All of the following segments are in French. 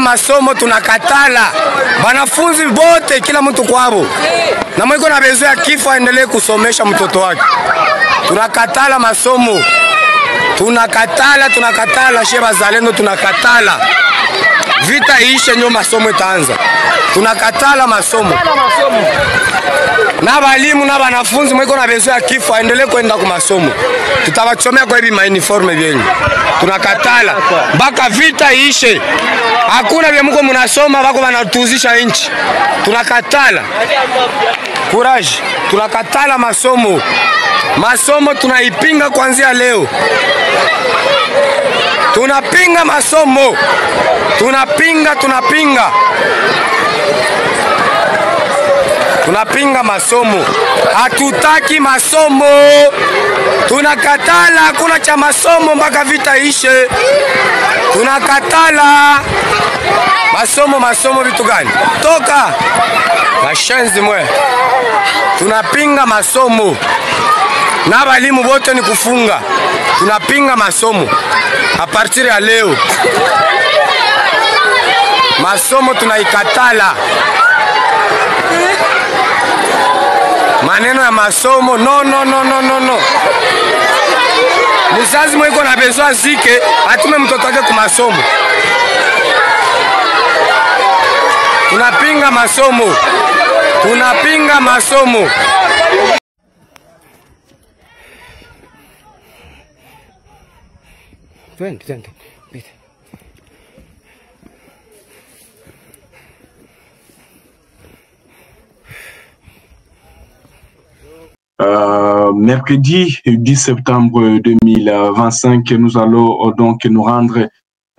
masomo tunakatala. Banafunzi bote kila mtu kwao. Na mwiko na bezo ya kifo aendelee kusomesha mtoto wake. Tunakatala masomo. Tunakatala sheba zalendo tunakatala. Vita ishe nyo masomo itaanza. Tunakatala masomo. Na walimu na wanafunzi mwiko na bezo ya kifo aendelee kwenda kwa masomo. Tutawachomea kwa hivi uniforme vyenyu. Tunakatala mpaka vita ishe. Hakuna vya mko mnasoma wako wanatuzisha nchi. Tunakatala. Courage. Tunakatala masomo. Masomo tunaipinga kuanzia leo. Tunapinga masomo. Tunapinga. Tunapinga masomo. Hatutaki masomo. Tunakatala hakuna cha masomo mpaka vita ishe. Tunakatala. Masomo vitu gani? Toka. Kashenzi mwe. Tunapinga masomo. Na walimu wote ni kufunga. Tunapinga masomo. A partir ya leo. Masomo tunaikatala. Maneno ya masomo no. Mzazi mwiko na bezo azike atume mtoto wake kwa masomo. Tunapinga masomo. Twende. Mercredi 10 septembre 2025, nous allons donc nous rendre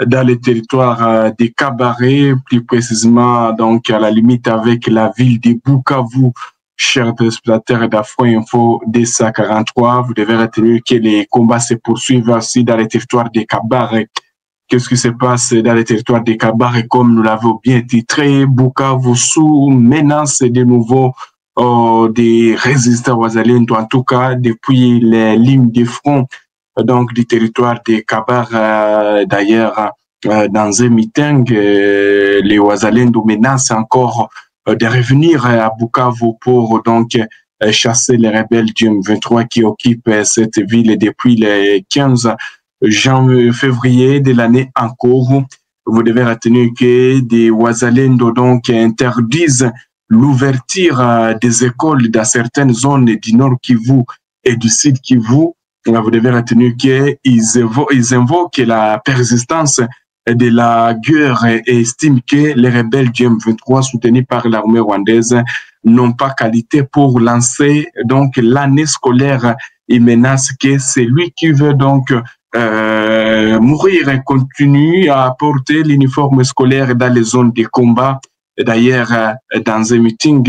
dans le territoire des Cabarets, plus précisément donc à la limite avec la ville de Bukavu. Chers téléspectateurs d'Afro Info D143, vous devez retenir que les combats se poursuivent aussi dans le territoire des Cabarets. Qu'est-ce qui se passe dans le territoire des Cabarets? Comme nous l'avons bien titré, Bukavu sous menace de nouveau des résistants wazalendo, en tout cas depuis les lignes de front donc du territoire des Cabarets. D'ailleurs, dans un meeting, les wazalendo menacent encore de revenir à Bukavu pour donc chasser les rebelles du M23 qui occupent cette ville depuis le 15 février de l'année en cours. Vous devez retenir que des wazalendo donc interdisent l'ouverture des écoles dans certaines zones du Nord Kivu et du Sud Kivu. Vous devez retenir qu'ils invoquent la persistance de la guerre et estiment que les rebelles du M23 soutenus par l'armée rwandaise n'ont pas qualité pour lancer donc l'année scolaire. Ils menacent que celui qui veut donc mourir et continue à porter l'uniforme scolaire dans les zones de combat. D'ailleurs, dans un meeting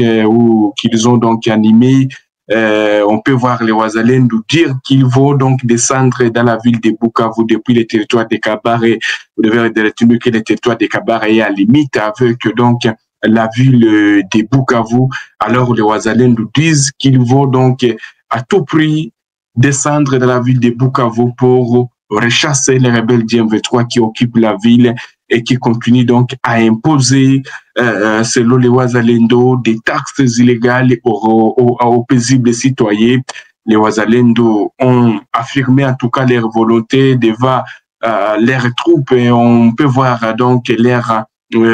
qu'ils ont donc animé, on peut voir les wazalendo dire qu'ils vont donc descendre dans la ville de Bukavu depuis le territoire des Cabarets. Vous devez retenir que le territoire des Cabarets est à limite avec donc la ville de Bukavu. Alors les wazalendo disent qu'ils vont donc à tout prix descendre dans la ville de Bukavu pour rechasser les rebelles du M23 qui occupent la ville et qui continuent donc à imposer, selon les wazalendo, des taxes illégales aux paisibles citoyens. Les wazalendo ont affirmé en tout cas leur volonté devant leurs troupes et on peut voir donc leur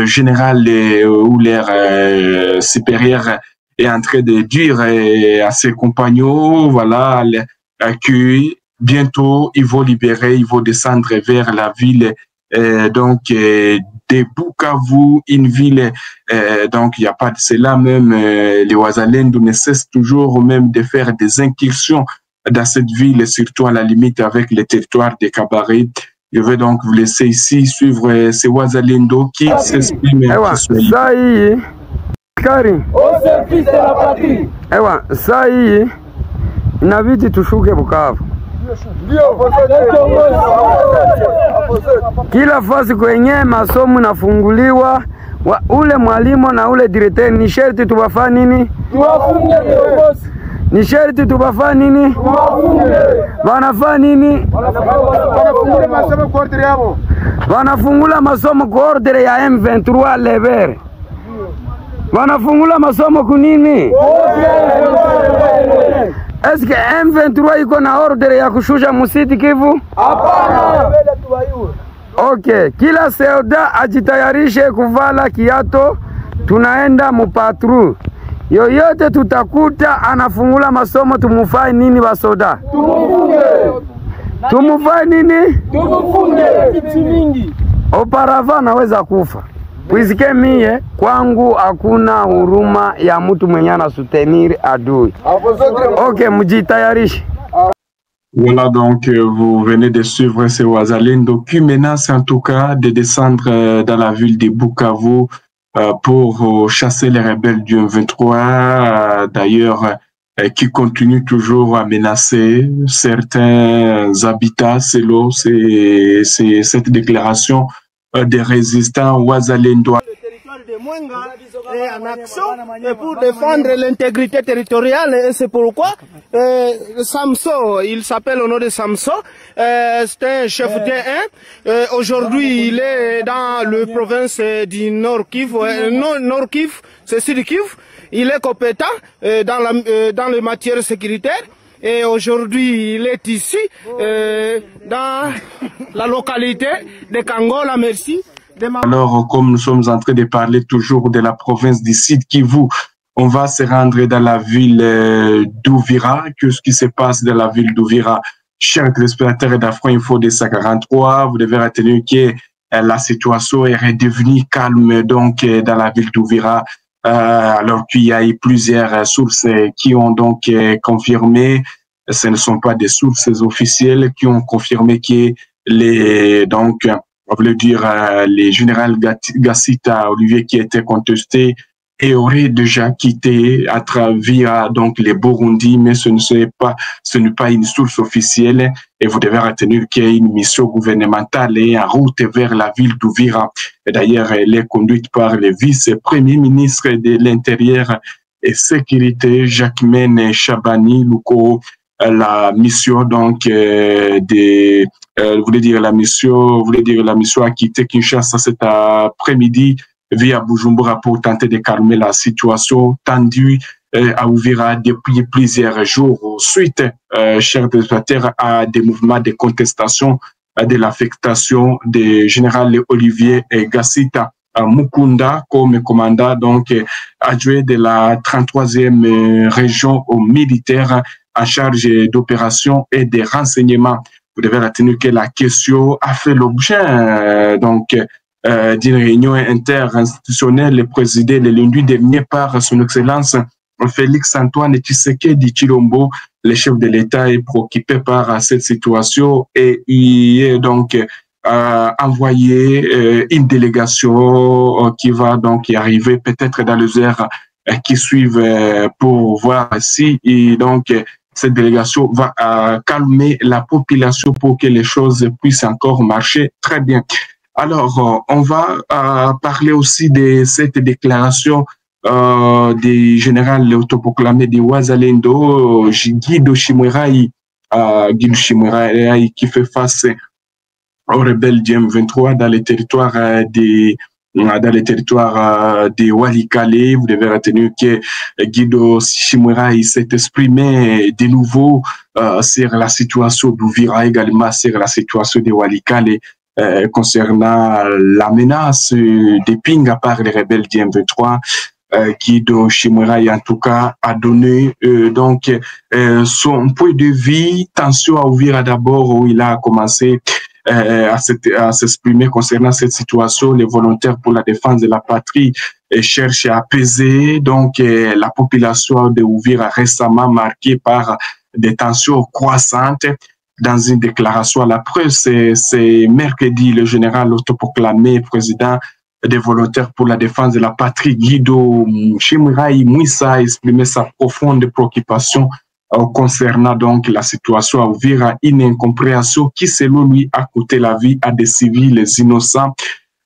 général ou leur supérieur est en train de dire à ses compagnons, voilà, que bientôt ils vont libérer, ils vont descendre vers la ville donc de Bukavu, une ville donc il n'y a pas de cela même les wazalendo ne cessent toujours même de faire des incursions dans cette ville, surtout à la limite avec le territoire des Cabarets. Je vais donc vous laisser ici suivre ces wazalendo qui s'expriment. Ça y est, Karim, au service de la patrie. Ça y est, inabidi tushuke Bukavu. Kila fasi kwenye masomo nafunguliwa, ule mwalimu na ule directeur ni sherti tuwafanye nini? Tuwafunge viongozi. ni sherti tubafaa nini? Wanafaa nini? Wanafungula masomo kwa ordre ya M23 Lebere. Wanafungula masomo kunini? Eske M23 iko na ordre ya kushusha Musiti Kivu? Hapana. Okay, kila soda ajitayarishe kuvala kiato, tunaenda mupatru. Yoyote tutakuta anafungula masomo, tumufai nini basoda? Tumufunge. Tumufai nini? Tumufunge. Oparava naweza kufa. Puisike mie kwangu hakuna huruma ya mtu mwenye anasutenir adui. Okay, mjitayarishe. Voilà, donc vous venez de suivre ce Wazalendo qui menace en tout cas de descendre dans la ville de Bukavu pour chasser les rebelles du M23, d'ailleurs qui continuent toujours à menacer certains habitats selon cette déclaration des résistants Wazalendo. En action pour défendre l'intégrité territoriale, et c'est pourquoi Samso, il s'appelle au nom de Samso, c'est un chef D1. Aujourd'hui, il est dans le province du Nord Kivu, Nord Kivu, c'est Sud Kivu. Il est compétent dans les matières sécuritaires. Et aujourd'hui, il est ici, dans la localité de Kangola, merci. Alors, comme nous sommes en train de parler toujours de la province du Sud Kivu, on va se rendre dans la ville d'Ouvira. Qu'est-ce qui se passe dans la ville d'Ouvira? Chers téléspectateurs d'Afro Info de 143, vous devez retenir que la situation est redevenue calme donc dans la ville d'Ouvira, alors qu'il y a eu plusieurs sources qui ont donc confirmé, ce ne sont pas des sources officielles qui ont confirmé que on voulait dire le général Gassita Olivier qui était contesté et aurait déjà quitté à travers donc les Burundi, mais ce n'est pas une source officielle et vous devez retenir qu'il y a une mission gouvernementale et en route vers la ville d'Ouvira. D'ailleurs, elle est conduite par le vice-premier ministre de l'Intérieur et Sécurité, Jacquemaine Chabani Luko. La mission donc voulait dire la mission a quitté Kinshasa cet après-midi via Bujumbura pour tenter de calmer la situation tendue à Ouvira depuis plusieurs jours suite, chers téléspectateurs, à des mouvements de contestation de l'affectation du général Olivier Gassita Mukunda comme commandant donc adjoint de la 33e région militaire en charge d'opérations et de renseignements. Vous devez retenir que la question a fait l'objet d'une réunion interinstitutionnelle présidée le lundi dernier par son Excellence Félix-Antoine Tshisekedi Tshilombo. Le chef de l'État est préoccupé par cette situation et il est donc envoyé une délégation qui va donc y arriver peut-être dans les heures qui suivent pour voir si cette délégation va calmer la population pour que les choses puissent encore marcher très bien. Alors, on va parler aussi de cette déclaration du général autoproclamé de Wazalendo, Guido Chimwerayi, qui fait face aux rebelles du M23 dans les territoires de Walikale. Vous devez retenir que Guido Chimwerayi s'est exprimé de nouveau sur la situation d'Ouvira, également sur la situation de Walikale concernant la menace de Pinga par les rebelles du M23. Guido Chimwerayi en tout cas a donné son point de vue. Tension à Ouvira d'abord où il a commencé à s'exprimer concernant cette situation. Les volontaires pour la défense de la patrie cherchent à apaiser la population de Ouvira récemment marquée par des tensions croissantes. Dans une déclaration à la presse, c'est mercredi, le général autoproclamé président des volontaires pour la défense de la patrie, Guido Chimwerayi Mwissa, a exprimé sa profonde préoccupation concernant donc la situation à Ouvira, une incompréhension qui, selon lui, a coûté la vie à des civils innocents.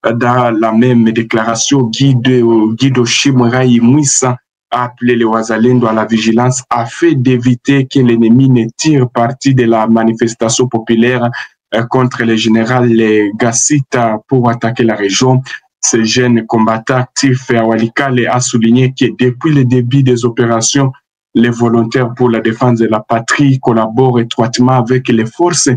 Dans la même déclaration, Guido Chimwerayi Mwissa a appelé les Wazalendo à la vigilance afin d'éviter que l'ennemi ne tire parti de la manifestation populaire contre le général Gassita pour attaquer la région. Ce jeune combattant actif à Walikale a souligné que depuis le début des opérations, les volontaires pour la défense de la patrie collaborent étroitement avec les forces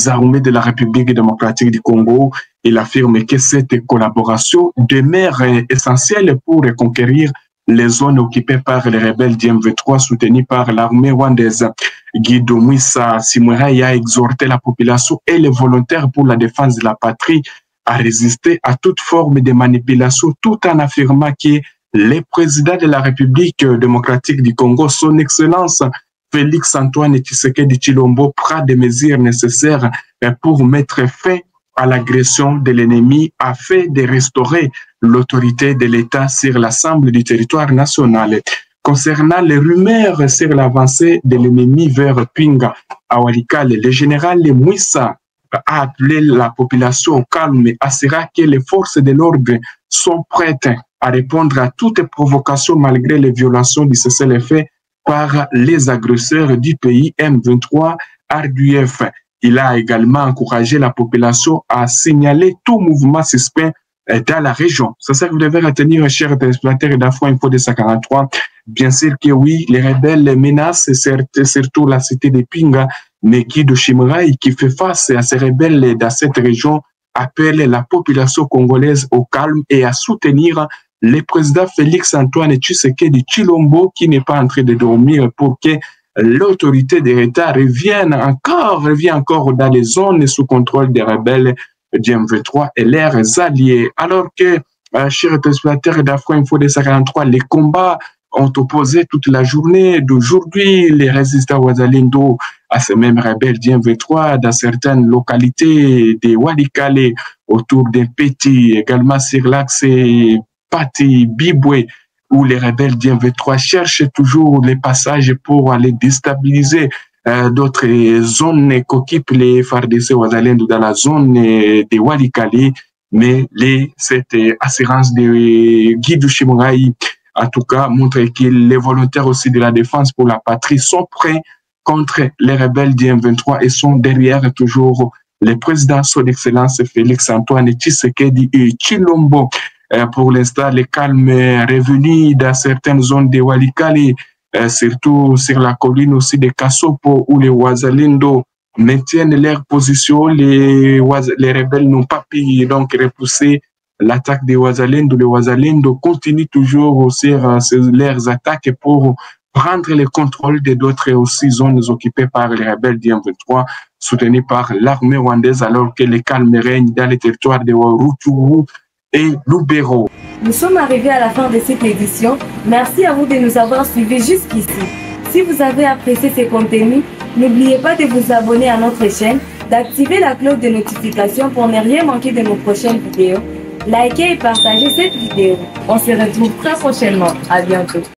armées de la République démocratique du Congo. Il affirme que cette collaboration demeure essentielle pour reconquérir les zones occupées par les rebelles du M23 soutenus par l'armée rwandaise. Guido Mwissa Simwerai a exhorté la population et les volontaires pour la défense de la patrie à résister à toute forme de manipulation tout en affirmant que le président de la République démocratique du Congo, son Excellence Félix Antoine Tshisekedi Tshilombo, prend des mesures nécessaires pour mettre fin à l'agression de l'ennemi afin de restaurer l'autorité de l'État sur l'ensemble du territoire national. Concernant les rumeurs sur l'avancée de l'ennemi vers Pinga, à Walikale, le général Mwissa a appelé la population au calme et assurera que les forces de l'ordre sont prêtes à répondre à toute provocation malgré les violations du cessez-le-feu par les agresseurs du pays M23 RDF. Il a également encouragé la population à signaler tout mouvement suspect dans la région. C'est ça que vous devez retenir, chers téléspectateurs d'Afro Info 243. Bien sûr que oui, les rebelles menacent surtout la cité de Pinga, mais Guido Simwerai, qui fait face à ces rebelles dans cette région, appelle la population congolaise au calme et à soutenir le président Félix Antoine Tshisekedi Tshilombo, qui n'est pas en train de dormir, pour que l'autorité de l'État revient encore dans les zones sous contrôle des rebelles du M23 et leurs alliés. Alors que, chers téléspectateurs d'Afro Info 243, les combats ont opposé toute la journée d'aujourd'hui les résistants Wazalendo à ces mêmes rebelles du M23 dans certaines localités de Walikale, autour des Petits, également sur l'axe Pati, Bibwe, où les rebelles du M23 cherchent toujours les passages pour aller déstabiliser d'autres zones qu'occupent les FARDC Wazalendo dans la zone de Walikale, mais cette assurance de Guido Simwerai, en tout cas, montre que les volontaires aussi de la défense pour la patrie sont prêts contre les rebelles du M23 et sont derrière toujours le président, son Excellence Félix Antoine Tshisekedi Tshilombo. Pour l'instant, le calme est revenu dans certaines zones de Walikale, surtout sur la colline aussi de Kassopo, où les Wazalendo maintiennent leur position. Les rebelles n'ont pas pu donc repousser l'attaque des Wazalendo. Les Wazalendo continuent toujours sur leurs attaques pour prendre le contrôle de d'autres aussi zones occupées par les rebelles du M23, soutenus par l'armée rwandaise, alors que le calme règne dans les territoires de Rutshuru et Lubero. Nous sommes arrivés à la fin de cette édition. Merci à vous de nous avoir suivis jusqu'ici. Si vous avez apprécié ces contenus, n'oubliez pas de vous abonner à notre chaîne, d'activer la cloche de notification pour ne rien manquer de nos prochaines vidéos. Likez et partagez cette vidéo. On se retrouve très prochainement. À bientôt.